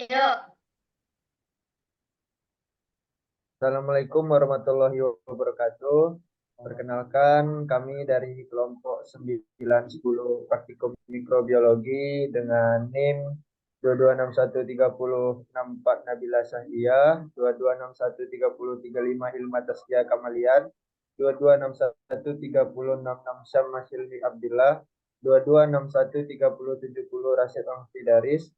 Yuk. Assalamualaikum warahmatullahi wabarakatuh. Perkenalkan kami dari kelompok 910 Praktikum Mikrobiologi dengan NIM 22613064 Nabila Sahdia, 22613035 Hilma Taskia Kamalian, 22613066 Syamma Silvi Abdillah, 22613070 Rasyid Angfidaris,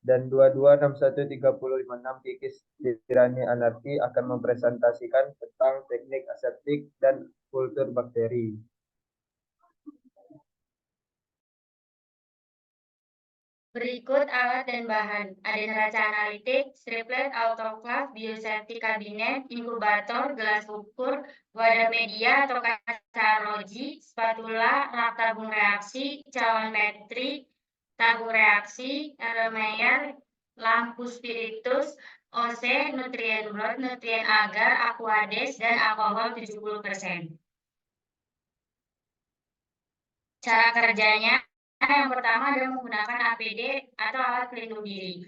dan 22613056 Kikis Tirani Anarki akan mempresentasikan tentang teknik aseptik dan kultur bakteri. Berikut alat dan bahan. Ada neraca analitik, striplet, autoclave, biosafety kabinet, inkubator, gelas ukur, wadah media atau kaca arloji, spatula, rak tabung reaksi, cawan petri, tabung reaksi, Erlenmeyer, lampu spiritus, OC, nutrien blot, nutrien agar, aquades, dan alkohol 70%. Cara kerjanya, yang pertama adalah menggunakan APD atau alat pelindung diri.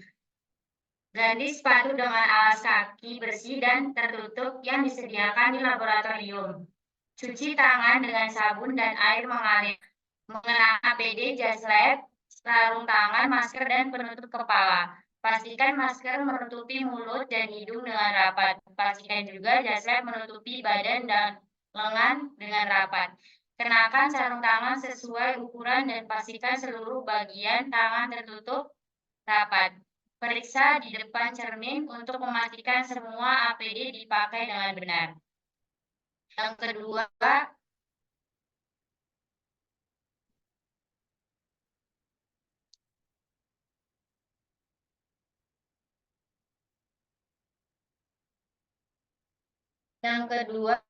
Ganti sepatu dengan alas kaki bersih dan tertutup yang disediakan di laboratorium. Cuci tangan dengan sabun dan air mengalir. Mengenakan APD, jas lab, sarung tangan, masker, dan penutup kepala. Pastikan masker menutupi mulut dan hidung dengan rapat. Pastikan juga jas lab menutupi badan dan lengan dengan rapat. Kenakan sarung tangan sesuai ukuran dan pastikan seluruh bagian tangan tertutup rapat. Periksa di depan cermin untuk memastikan semua APD dipakai dengan benar. Yang kedua,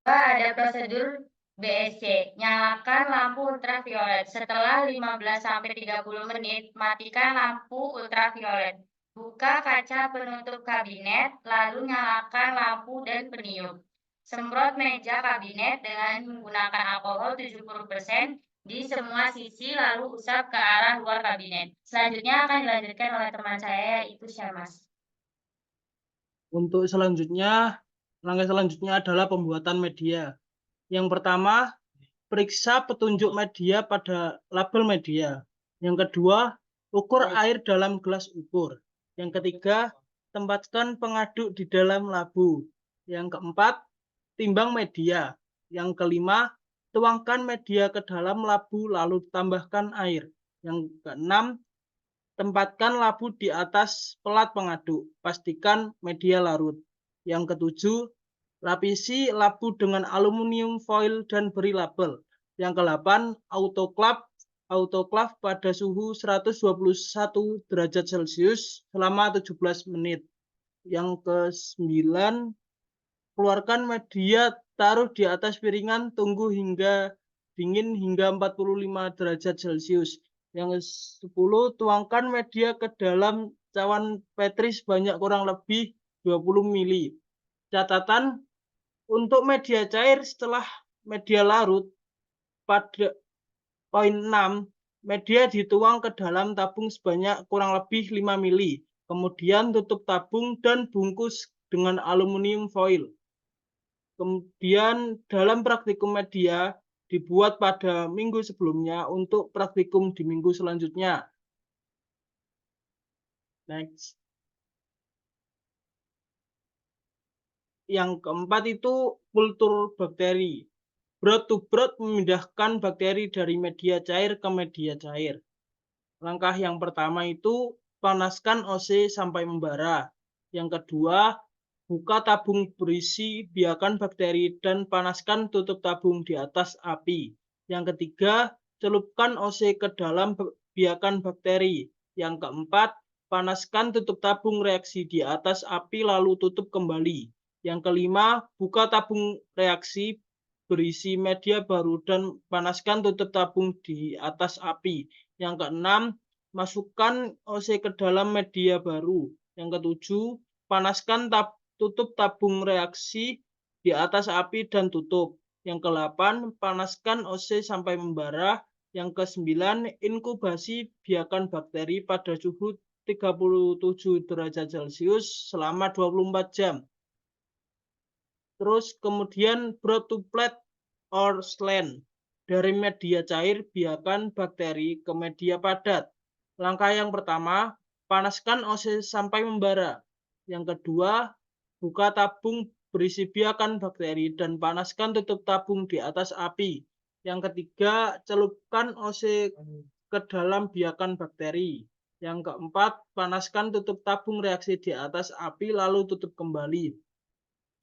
ada prosedur BSC. Nyalakan lampu ultraviolet. Setelah 15-30 menit, matikan lampu ultraviolet. Buka kaca penutup kabinet, lalu nyalakan lampu dan peniup. Semprot meja kabinet dengan menggunakan alkohol 70% di semua sisi, lalu usap ke arah luar kabinet. Selanjutnya akan dilanjutkan oleh teman saya, yaitu Syamas. Untuk langkah selanjutnya adalah pembuatan media. Yang pertama, periksa petunjuk media pada label media. Yang kedua, ukur air dalam gelas ukur. Yang ketiga, tempatkan pengaduk di dalam labu. Yang keempat, timbang media. Yang kelima, tuangkan media ke dalam labu lalu tambahkan air. Yang keenam, tempatkan labu di atas pelat pengaduk. Pastikan media larut. Yang ketujuh, lapisi labu dengan aluminium foil dan beri label. Yang ke-8, autoclave pada suhu 121 derajat Celcius selama 17 menit. Yang ke-9, keluarkan media, taruh di atas piringan, tunggu hingga dingin hingga 45 derajat Celcius. Yang ke-10, tuangkan media ke dalam cawan petri sebanyak kurang lebih 20 ml. Catatan, untuk media cair setelah media larut, pada poin 6, media dituang ke dalam tabung sebanyak kurang lebih 5 ml. Kemudian tutup tabung dan bungkus dengan aluminium foil. Kemudian dalam praktikum media dibuat pada minggu sebelumnya untuk praktikum di minggu selanjutnya. Next. Yang keempat itu kultur bakteri. Broad to broad memindahkan bakteri dari media cair ke media cair. Langkah yang pertama itu panaskan OC sampai membara. Yang kedua, buka tabung berisi biakan bakteri dan panaskan tutup tabung di atas api. Yang ketiga, celupkan OC ke dalam biakan bakteri. Yang keempat, panaskan tutup tabung reaksi di atas api lalu tutup kembali. Yang kelima, buka tabung reaksi berisi media baru dan panaskan tutup tabung di atas api. Yang keenam, masukkan OC ke dalam media baru. Yang ketujuh, panaskan tutup tabung reaksi di atas api dan tutup. Yang ke-8, panaskan OC sampai membara. Yang ke-9, inkubasi biakan bakteri pada suhu 37 derajat Celcius selama 24 jam. Terus kemudian broad to flat or slant. Dari media cair biarkan bakteri ke media padat. Langkah yang pertama, panaskan OC sampai membara. Yang kedua, buka tabung berisi biakan bakteri dan panaskan tutup tabung di atas api. Yang ketiga, celupkan OC ke dalam biakan bakteri. Yang keempat, panaskan tutup tabung reaksi di atas api lalu tutup kembali.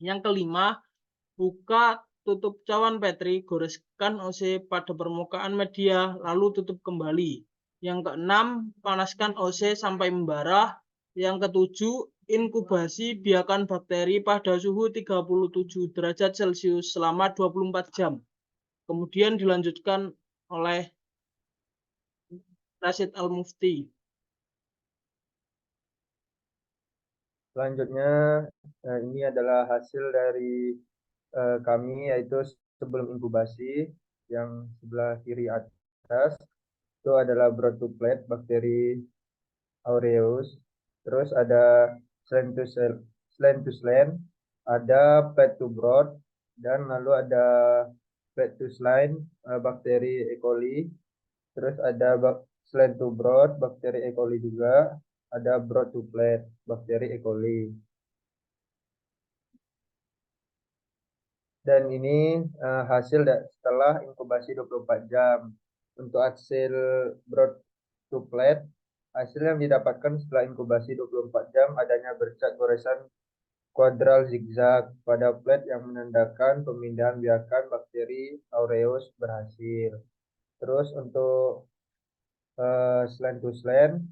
Yang kelima, buka tutup cawan Petri, goreskan OC pada permukaan media, lalu tutup kembali. Yang keenam, panaskan OC sampai membara. Yang ketujuh, inkubasi biakan bakteri pada suhu 37 derajat Celcius selama 24 jam. Kemudian dilanjutkan oleh Rashid Al-Mufti. Selanjutnya, ini adalah hasil dari kami, yaitu sebelum inkubasi. Yang sebelah kiri atas itu adalah broad to flat bakteri aureus. Terus ada slant to slant, ada flat to broad, dan lalu ada flat to slant bakteri E. coli. Terus ada slant to broad bakteri E. coli juga, ada broad to flat bakteri E. coli. Dan ini hasil setelah inkubasi 24 jam. Untuk hasil broad to flat, hasil yang didapatkan setelah inkubasi 24 jam adanya bercak goresan kuadral zigzag pada flat yang menandakan pemindahan biakan bakteri aureus berhasil. Terus untuk slant to slant,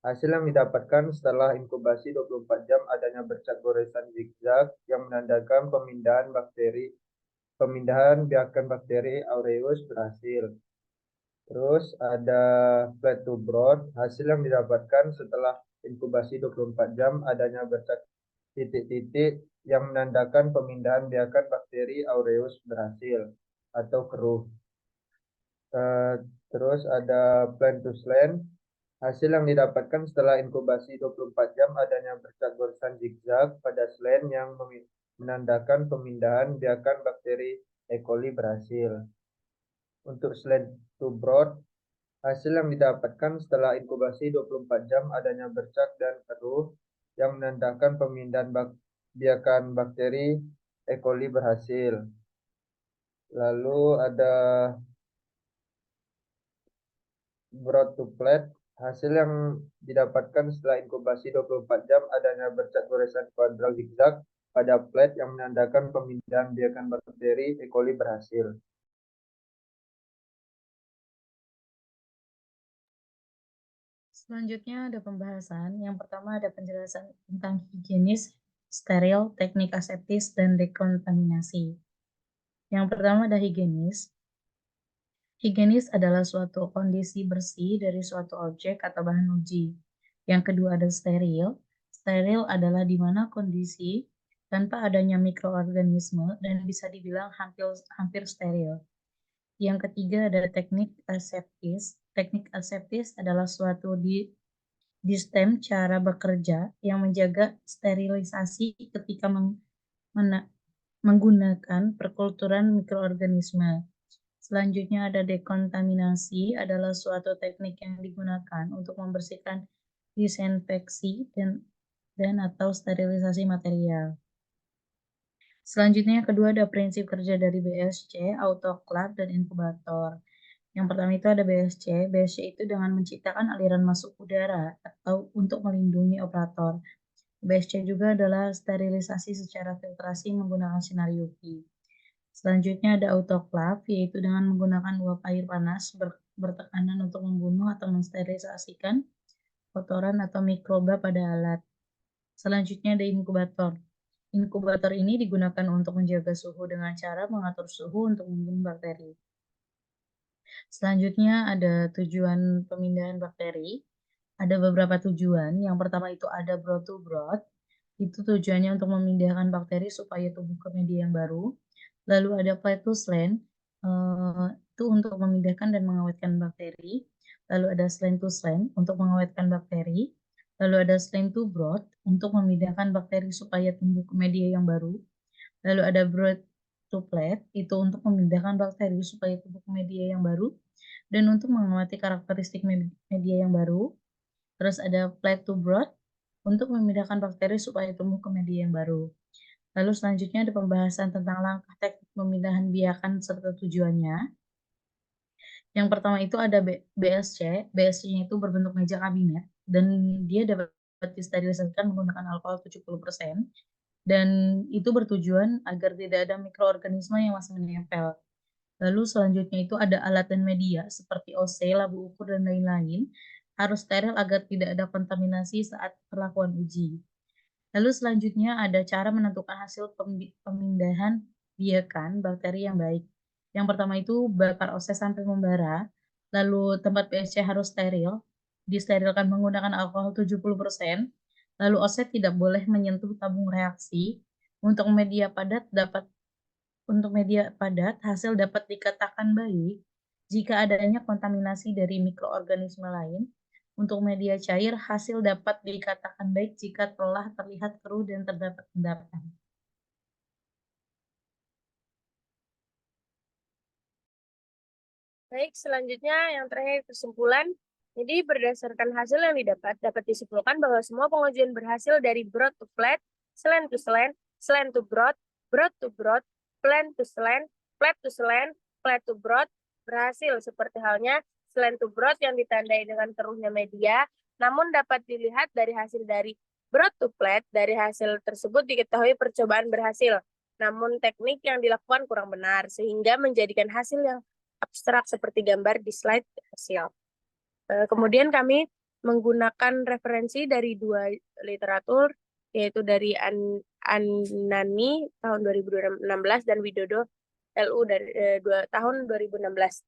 hasil yang didapatkan setelah inkubasi 24 jam adanya bercak goresan zigzag yang menandakan pemindahan biakan bakteri aureus berhasil. Terus ada flat to broad, hasil yang didapatkan setelah inkubasi 24 jam adanya bercak titik-titik yang menandakan pemindahan biakan bakteri aureus berhasil atau keruh. Terus ada plant to slant, hasil yang didapatkan setelah inkubasi 24 jam adanya bercak goresan zigzag pada slant yang menandakan pemindahan biakan bakteri E. coli berhasil. Untuk slant to broad, hasil yang didapatkan setelah inkubasi 24 jam adanya bercak dan keruh yang menandakan pemindahan biakan bakteri E. coli berhasil. Lalu ada broad to flat, hasil yang didapatkan setelah inkubasi 24 jam adanya bercak goresan kuadral zigzag pada flat yang menandakan pemindahan biakan bakteri E. coli berhasil. Selanjutnya ada pembahasan. Yang pertama ada penjelasan tentang higienis, steril, teknik aseptis, dan dekontaminasi. Yang pertama ada higienis. Higienis adalah suatu kondisi bersih dari suatu objek atau bahan uji. Yang kedua ada steril. Steril adalah di mana kondisi tanpa adanya mikroorganisme dan bisa dibilang hampir steril. Yang ketiga ada teknik aseptis. Teknik aseptis adalah suatu sistem cara bekerja yang menjaga sterilisasi ketika menggunakan perkulturan mikroorganisme. Selanjutnya ada dekontaminasi, adalah suatu teknik yang digunakan untuk membersihkan disinfeksi dan atau sterilisasi material. Selanjutnya yang kedua ada prinsip kerja dari BSC, autoclave, dan inkubator. Yang pertama itu ada BSC. BSC itu dengan menciptakan aliran masuk udara atau untuk melindungi operator. BSC juga adalah sterilisasi secara filtrasi menggunakan sinar UV. Selanjutnya ada autoclave, yaitu dengan menggunakan uap air panas bertekanan untuk membunuh atau mensterilisasikan kotoran atau mikroba pada alat. Selanjutnya ada inkubator. Inkubator ini digunakan untuk menjaga suhu dengan cara mengatur suhu untuk membunuh bakteri. Selanjutnya ada tujuan pemindahan bakteri. Ada beberapa tujuan. Yang pertama itu ada broad to broad. Itu tujuannya untuk memindahkan bakteri supaya tumbuh ke media yang baru. Lalu ada flat to slant, itu untuk memindahkan dan mengawetkan bakteri. Lalu ada slant to slant untuk mengawetkan bakteri. Lalu ada slime to broth untuk memindahkan bakteri supaya tumbuh ke media yang baru. Lalu ada broth to plate itu untuk memindahkan bakteri supaya tumbuh ke media yang baru dan untuk mengamati karakteristik media yang baru. Terus ada plate to broth untuk memindahkan bakteri supaya tumbuh ke media yang baru. Lalu selanjutnya ada pembahasan tentang langkah teknik pemindahan biakan serta tujuannya. Yang pertama itu ada BSC. BSC-nya itu berbentuk meja kabinet dan dia dapat disterilisasikan menggunakan alkohol 70%. Dan itu bertujuan agar tidak ada mikroorganisme yang masih menempel. Lalu selanjutnya itu ada alat dan media seperti OC, labu ukur, dan lain-lain harus steril agar tidak ada kontaminasi saat perlakuan uji. Lalu selanjutnya ada cara menentukan hasil pemindahan biakan bakteri yang baik. Yang pertama itu bakar OC sampai membara, lalu tempat PSC harus steril, disterilkan menggunakan alkohol 70%, lalu OC tidak boleh menyentuh tabung reaksi. Untuk media padat hasil dapat dikatakan baik jika adanya kontaminasi dari mikroorganisme lain. Untuk media cair, hasil dapat dikatakan baik jika telah terlihat keruh dan terdapat endapan. Baik, selanjutnya yang terakhir kesimpulan. Jadi berdasarkan hasil yang dapat disimpulkan bahwa semua pengujian berhasil dari broth to flat, slime to slime, slime to broth, broth to broth, plant to slime, flat to slime, flat to broth berhasil seperti halnya slime to broth yang ditandai dengan keruhnya media. Namun dapat dilihat dari hasil dari broth to flat, dari hasil tersebut diketahui percobaan berhasil. Namun teknik yang dilakukan kurang benar sehingga menjadikan hasil yang abstrak seperti gambar di slide hasil. Kemudian kami menggunakan referensi dari 2 literatur, yaitu dari Annani tahun 2016 dan Widodo LU dari tahun 2016.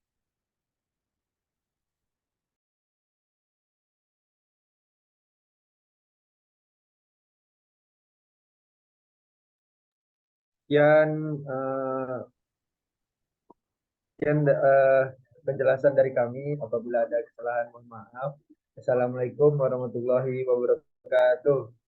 Sekian penjelasan dari kami. Apabila ada kesalahan, mohon maaf. Assalamualaikum warahmatullahi wabarakatuh.